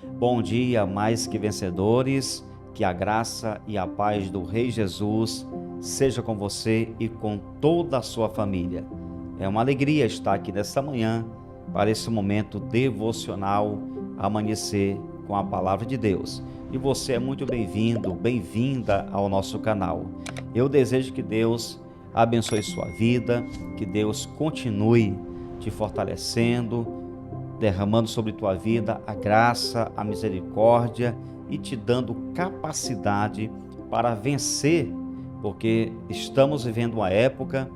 Bom dia, mais que vencedores, que a graça e a paz do Rei Jesus seja com você e com toda a sua família. É uma alegria estar aqui nesta manhã para esse momento devocional, amanhecer com a palavra de Deus. E você é muito bem-vindo, bem-vinda ao nosso canal. Eu desejo que Deus abençoe sua vida, que Deus continue te fortalecendo, derramando sobre tua vida a graça, a misericórdia e te dando capacidade para vencer, porque estamos vivendo uma época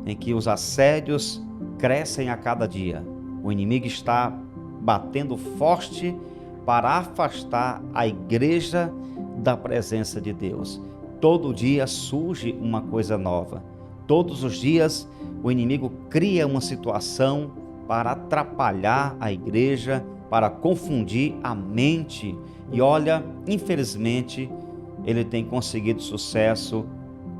em que os assédios crescem a cada dia. O inimigo está batendo forte para afastar a igreja da presença de Deus. Todo dia surge uma coisa nova. Todos os dias o inimigo cria uma situação para atrapalhar a igreja, para confundir a mente. E olha, infelizmente, ele tem conseguido sucesso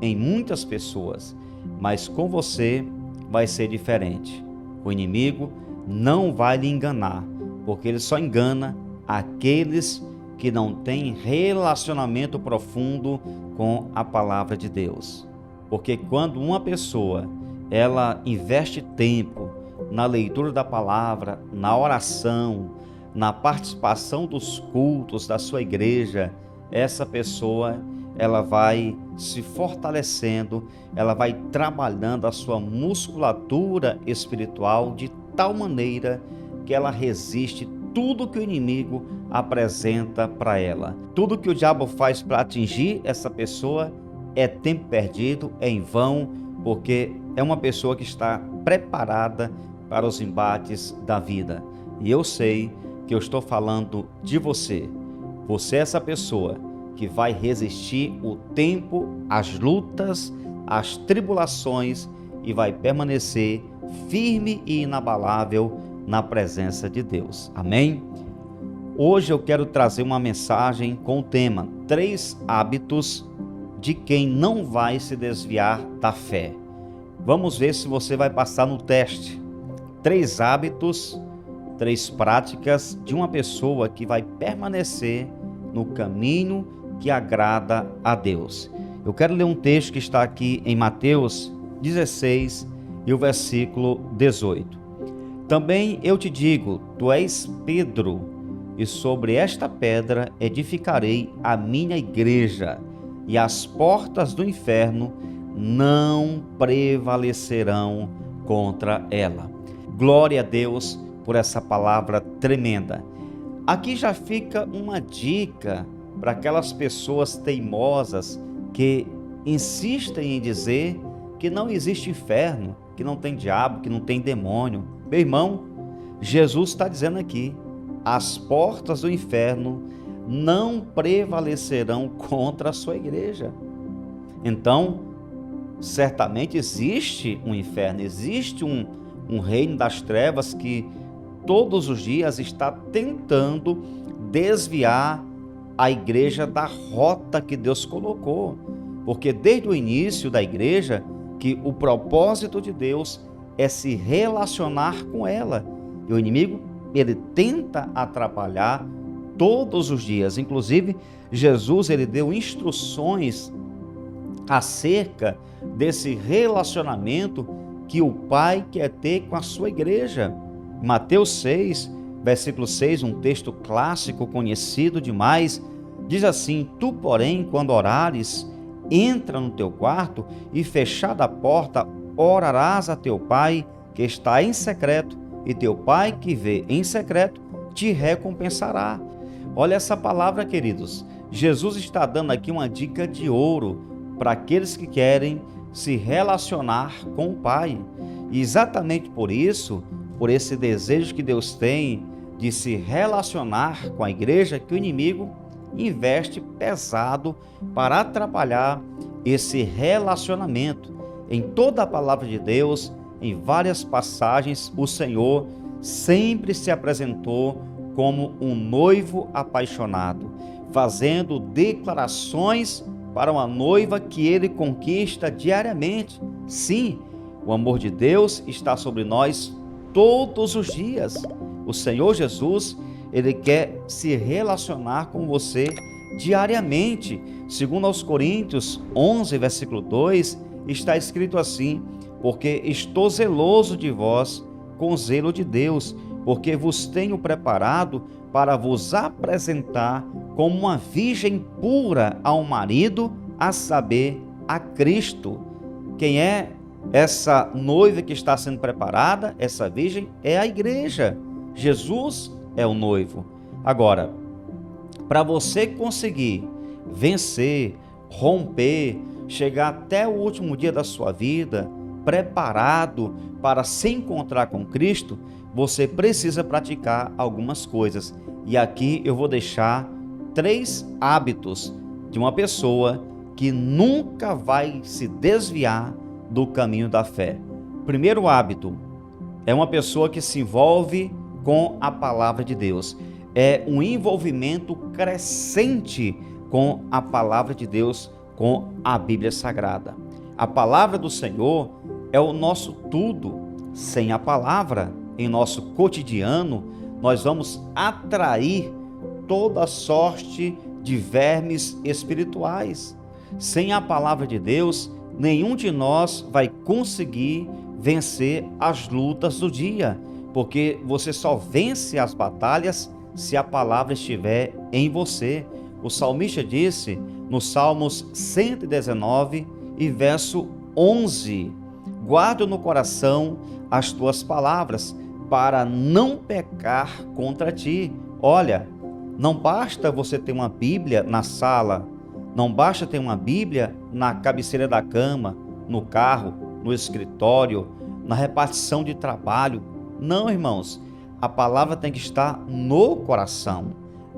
em muitas pessoas, mas com você vai ser diferente. O inimigo não vai lhe enganar, porque ele só engana aqueles que não têm relacionamento profundo com a palavra de Deus. Porque quando uma pessoa, ela investe tempo na leitura da palavra, na oração, na participação dos cultos da sua igreja, essa pessoa, ela vai se fortalecendo, ela vai trabalhando a sua musculatura espiritual de tal maneira que ela resiste tudo que o inimigo apresenta para ela. Tudo que o diabo faz para atingir essa pessoa é tempo perdido, é em vão, porque é uma pessoa que está preparada para os embates da vida. E eu sei que eu estou falando de você. Você é essa pessoa que vai resistir o tempo, as lutas, as tribulações e vai permanecer firme e inabalável na presença de Deus. Amém? Hoje eu quero trazer uma mensagem com o tema 3 hábitos de quem não vai se desviar da fé. Vamos ver se você vai passar no teste. 3 hábitos, 3 práticas de uma pessoa que vai permanecer no caminho que agrada a Deus. Eu quero ler um texto que está aqui em Mateus 16 e o versículo 18. Também eu te digo, tu és Pedro, e sobre esta pedra edificarei a minha igreja, e as portas do inferno não prevalecerão contra ela. Glória a Deus por essa palavra tremenda. Aqui já fica uma dica para aquelas pessoas teimosas que insistem em dizer que não existe inferno, que não tem diabo, que não tem demônio. Meu irmão, Jesus está dizendo aqui, as portas do inferno não prevalecerão contra a sua igreja. Então, certamente existe um inferno, existe um reino das trevas que todos os dias está tentando desviar a igreja da rota que Deus colocou. Porque desde o início da igreja, que o propósito de Deus é se relacionar com ela. E o inimigo, ele tenta atrapalhar todos os dias. Inclusive, Jesus, ele deu instruções acerca desse relacionamento que o Pai quer ter com a sua igreja. Mateus 6, versículo 6, um texto clássico, conhecido demais, diz assim: tu, porém, quando orares, entra no teu quarto e, fechada a porta, orarás a teu Pai que está em secreto, e teu Pai que vê em secreto te recompensará. Olha essa palavra, queridos. Jesus está dando aqui uma dica de ouro para aqueles que querem se relacionar com o Pai. E exatamente por isso, por esse desejo que Deus tem de se relacionar com a igreja, que o inimigo investe pesado para atrapalhar esse relacionamento. Em toda a palavra de Deus, em várias passagens, o Senhor sempre se apresentou como um noivo apaixonado, fazendo declarações para uma noiva que ele conquista diariamente. Sim, o amor de Deus está sobre nós todos os dias. O Senhor Jesus Ele quer se relacionar com você diariamente. Segundo aos Coríntios 11, versículo 2, está escrito assim: porque estou zeloso de vós com zelo de Deus, porque vos tenho preparado para vos apresentar como uma virgem pura ao marido, a saber, a Cristo. Quem é essa noiva que está sendo preparada? Essa virgem é a igreja. Jesus é o noivo. Agora, para você conseguir vencer, romper, chegar até o último dia da sua vida, preparado para se encontrar com Cristo, você precisa praticar algumas coisas. E aqui eu vou deixar 3 hábitos de uma pessoa que nunca vai se desviar do caminho da fé. Primeiro hábito é uma pessoa que se envolve com a palavra de Deus. É um envolvimento crescente com a palavra de Deus, com a Bíblia Sagrada. A palavra do Senhor é o nosso tudo. Sem a palavra, em nosso cotidiano, nós vamos atrair toda sorte de vermes espirituais. Sem a palavra de Deus, nenhum de nós vai conseguir vencer as lutas do dia, porque você só vence as batalhas se a palavra estiver em você. O salmista disse no Salmos 119 e verso 11: guardo no coração as tuas palavras, para não pecar contra ti. Olha, não basta você ter uma Bíblia na sala, não basta ter uma Bíblia na cabeceira da cama, no carro, no escritório, na repartição de trabalho. Não, irmãos, a palavra tem que estar no coração.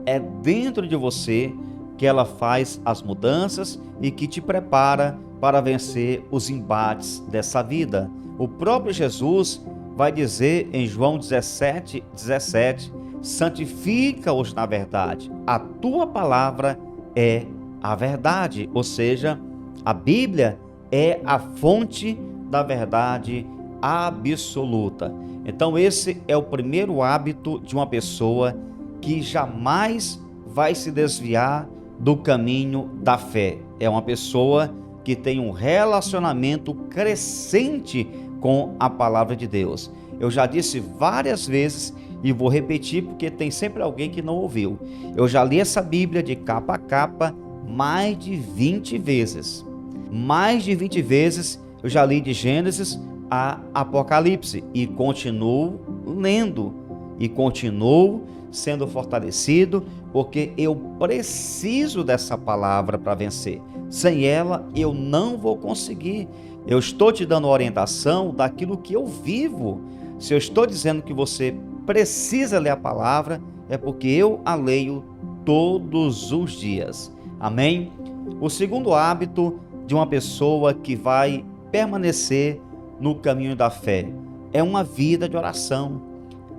É dentro de você que ela faz as mudanças e que te prepara para vencer os embates dessa vida. O próprio Jesus vai dizer em João 17:17, santifica-os na verdade, a tua palavra é a verdade. Ou seja, a Bíblia é a fonte da verdade absoluta. Então esse é o primeiro hábito de uma pessoa que jamais vai se desviar do caminho da fé. É uma pessoa que tem um relacionamento crescente com a palavra de Deus. Eu já disse várias vezes e vou repetir porque tem sempre alguém que não ouviu. Eu já li essa Bíblia de capa a capa mais de 20 vezes. Mais de 20 vezes eu já li de Gênesis a Apocalipse e continuo lendo e continuo sendo fortalecido, porque eu preciso dessa palavra para vencer. Sem ela eu não vou conseguir. Eu estou te dando orientação daquilo que eu vivo. Se eu estou dizendo que você precisa ler a palavra, é porque eu a leio todos os dias. Amém? O segundo hábito de uma pessoa que vai permanecer no caminho da fé é uma vida de oração.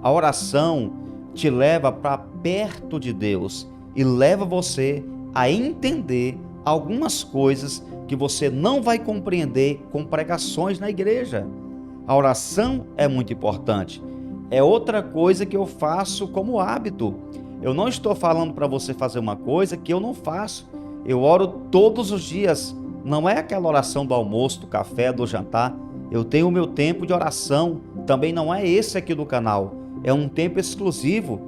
A oração te leva para perto de Deus e leva você a entender algumas coisas que você não vai compreender com pregações na igreja. A oração é muito importante. É outra coisa que eu faço como hábito. Eu não estou falando para você fazer uma coisa que eu não faço. Eu oro todos os dias. Não é aquela oração do almoço, do café, do jantar. Eu tenho o meu tempo de oração. Também não é esse aqui do canal. É um tempo exclusivo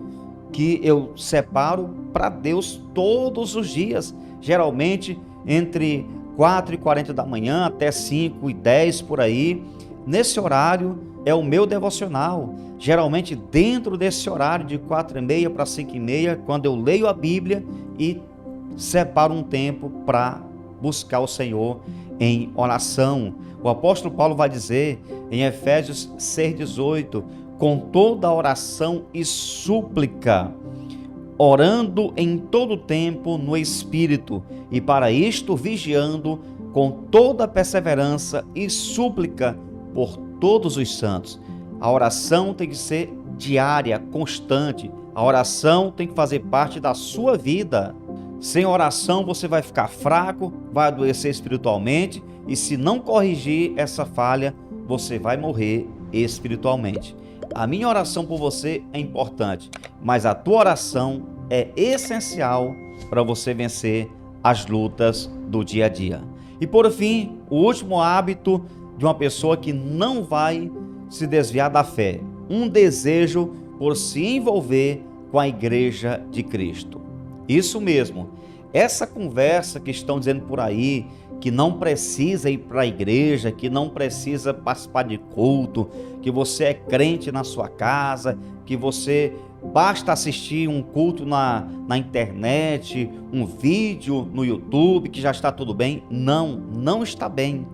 que eu separo para Deus todos os dias. Geralmente entre 4h40 da manhã até 5h10 por aí. Nesse horário é o meu devocional. Geralmente dentro desse horário de 4h30 para 5h30, quando eu leio a Bíblia e separo um tempo para buscar o Senhor em oração. O apóstolo Paulo vai dizer em Efésios 6:18, com toda oração e súplica, orando em todo tempo no Espírito, e para isto vigiando com toda perseverança e súplica por todos os santos. A oração tem que ser diária, constante. A oração tem que fazer parte da sua vida. Sem oração você vai ficar fraco, vai adoecer espiritualmente, e se não corrigir essa falha, você vai morrer espiritualmente. A minha oração por você é importante, mas a tua oração é essencial para você vencer as lutas do dia a dia. E por fim, o último hábito de uma pessoa que não vai se desviar da fé, um desejo por se envolver com a Igreja de Cristo. Isso mesmo, essa conversa que estão dizendo por aí, que não precisa ir para a igreja, que não precisa participar de culto, que você é crente na sua casa, que você basta assistir um culto na internet, um vídeo no YouTube, que já está tudo bem. Não está bem.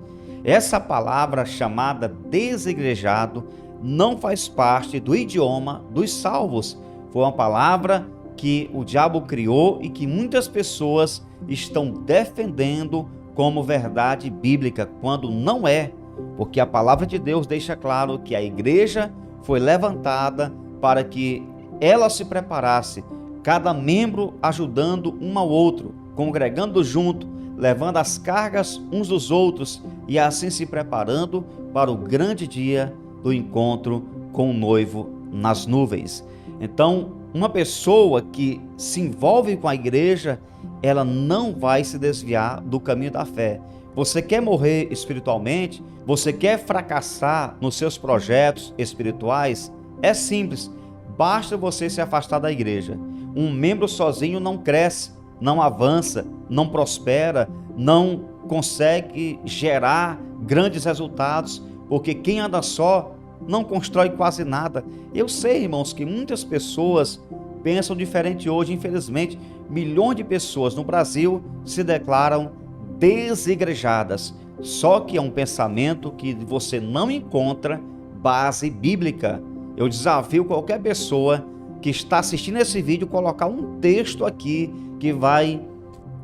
Essa palavra chamada desigrejado não faz parte do idioma dos salvos. Foi uma palavra que o diabo criou e que muitas pessoas estão defendendo como verdade bíblica, quando não é, porque a palavra de Deus deixa claro que a igreja foi levantada para que ela se preparasse, cada membro ajudando um ao outro, congregando junto, levando as cargas uns dos outros e assim se preparando para o grande dia do encontro com o noivo nas nuvens. Então, uma pessoa que se envolve com a igreja, ela não vai se desviar do caminho da fé. Você quer morrer espiritualmente? Você quer fracassar nos seus projetos espirituais? É simples, basta você se afastar da igreja. Um membro sozinho não cresce, não avança, não prospera, não consegue gerar grandes resultados, porque quem anda só não constrói quase nada. Eu sei, irmãos, que muitas pessoas pensam diferente hoje. Infelizmente, milhões de pessoas no Brasil se declaram desigrejadas. Só que é um pensamento que você não encontra base bíblica. Eu desafio qualquer pessoa que está assistindo esse vídeo colocar um texto aqui que vai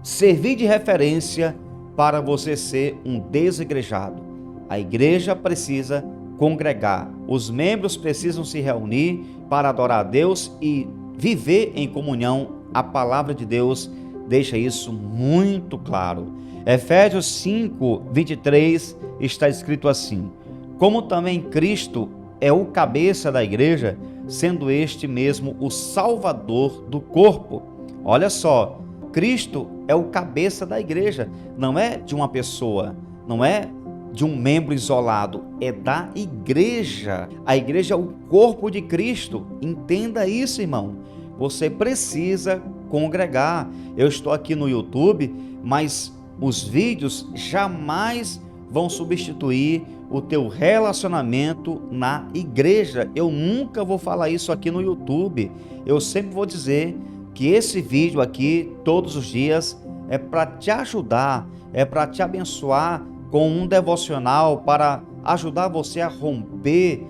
servir de referência para você ser um desigrejado. A igreja precisa congregar, os membros precisam se reunir para adorar a Deus e viver em comunhão. A palavra de Deus deixa isso muito claro. Efésios 5:23 está escrito assim: como também Cristo é o cabeça da igreja, sendo este mesmo o Salvador do corpo. Olha só, Cristo é o cabeça da igreja, não é de uma pessoa, não é de um membro isolado, é da igreja. A igreja é o corpo de Cristo. Entenda isso, irmão. Você precisa congregar. Eu estou aqui no YouTube, mas os vídeos jamais vão substituir o teu relacionamento na igreja. Eu nunca vou falar isso aqui no YouTube. Eu sempre vou dizer que esse vídeo aqui, todos os dias, é para te ajudar, é para te abençoar com um devocional, para ajudar você a romper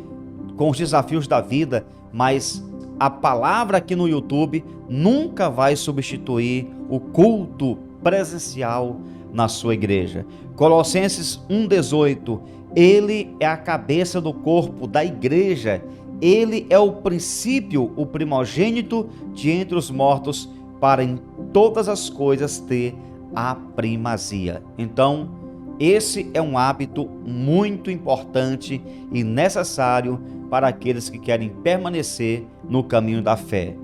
com os desafios da vida, mas a palavra aqui no YouTube nunca vai substituir o culto presencial na sua igreja. Colossenses 1:18, ele é a cabeça do corpo da igreja, ele é o princípio, o primogênito de entre os mortos, para em todas as coisas ter a primazia. Então, esse é um hábito muito importante e necessário para aqueles que querem permanecer no caminho da fé.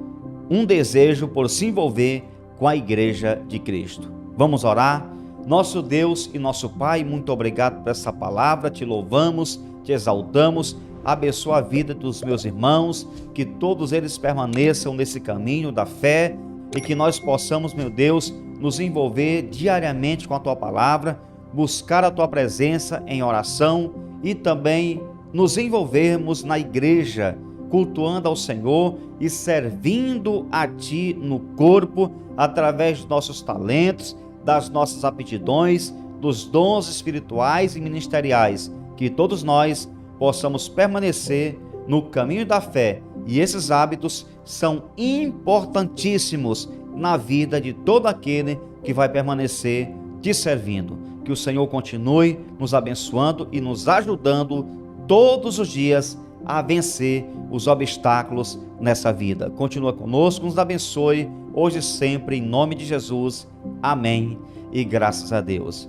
Um desejo por se envolver com a Igreja de Cristo. Vamos orar? Nosso Deus e nosso Pai, muito obrigado por essa palavra, te louvamos, te exaltamos, abençoa a vida dos meus irmãos, que todos eles permaneçam nesse caminho da fé e que nós possamos, meu Deus, nos envolver diariamente com a Tua palavra, buscar a Tua presença em oração e também nos envolvermos na igreja, cultuando ao Senhor e servindo a Ti no corpo, através dos nossos talentos, das nossas aptidões, dos dons espirituais e ministeriais, que todos nós possamos permanecer no caminho da fé. E esses hábitos são importantíssimos na vida de todo aquele que vai permanecer te servindo. Que o Senhor continue nos abençoando e nos ajudando todos os dias a vencer os obstáculos nessa vida. Continua conosco, nos abençoe hoje e sempre, em nome de Jesus. Amém e graças a Deus.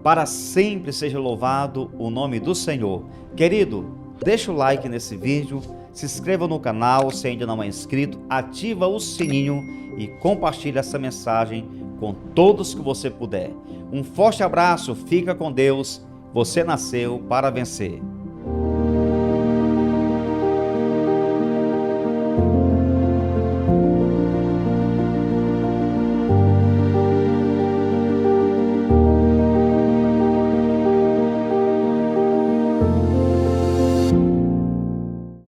Para sempre seja louvado o nome do Senhor. Querido, deixa o like nesse vídeo, Se inscreva no canal se ainda não é inscrito, ativa o sininho e compartilhe essa mensagem com todos que você puder. Um forte abraço, fica com Deus, você nasceu para vencer.